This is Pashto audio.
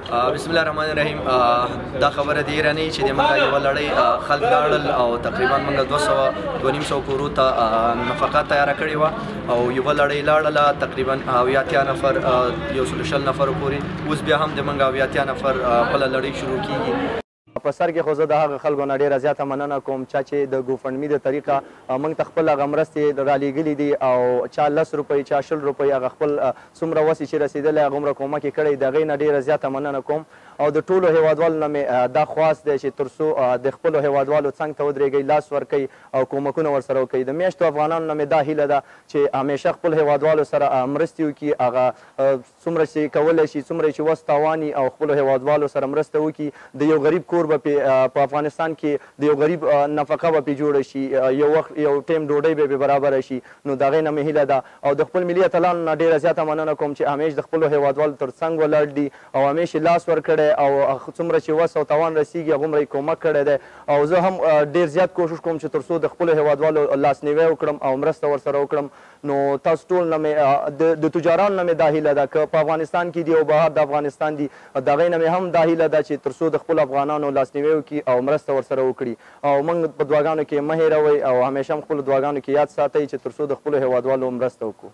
بسم الله الرحمن الرحیم. دا خبره دی رانه چې د موږ یو لړۍ خلک لاړل او تقریبا موږ 200 کورو ته نفقه تیاره کړې وه او یو لړۍ لاړله تقریبا 80 نفر 120 نفر پورې. اوس بیا هم د موږ 80 نفر بله لړۍ شروع کیږي. په سر کې خو زه د هغه خلکو نه ډېره زیاته مننه کوم چې د ګوفنډمي د طریقه موږ ته خپل هغه مرستې رالیږلي دي او چا 10 روپۍ چا 20 روپۍ هغه خپل څومره وسې چې رسېدلی هغه عمره کومک یې کړی د هغې نه ډېره زیاته مننه کوم او د ټولو هیوادوالو نه مې دا خواست دی چې تر څو د خپلو هیوادوالو څنګ ته ودرېږئ لاس ورکوئ او کومکونه ورسره وکوئ. د میاشتو افغانانو نه مې دا هیله ده چې همیشه خپل هیوادوالو سره مرستې وکړي، هغه څومره چې کولی شي څومره چې وس توان او خپلو هیوادوالو سره مرسته وکړي. د یو غریب کور به په افغانستان کې د یو غریب نفقه به پرې جوړه شي، یو وخت یو ټیم ډوډۍ به پرې برابره شي. نو د هغې نه مې هیله ده او د خپل ملي اتلانو نه ډېره زیاته مننه کوم چې همیش د خپلو هیوادوالو تر څنګ ولاړ دي او همیش یې لاس ورکړی او څومره چې وس او توان رسیږي هغومره یې کومک کړی دی او زه هم ډېر زیات کوشش کوم چې تر څو د خپلو هیوادوالو لاسنیوی وکړم او مرسته ورسره وکړم. نو تاسو ټول نه مې د تجارانو نه مې دا هیله ده که په افغانستان کې دي او بهر د افغانستان دي د هغې نه مې هم دا هیله ده چې تر څو د خپلو افغانانو لاسنیوی وکړي او مرسته ورسره وکړي او موږ په دعاګانو کې مه هېروئ او همیشه هم خپلو دعاګانو کې یاد ساتئ چې تر څو د خپلو هیوادوالو مرسته وکړو.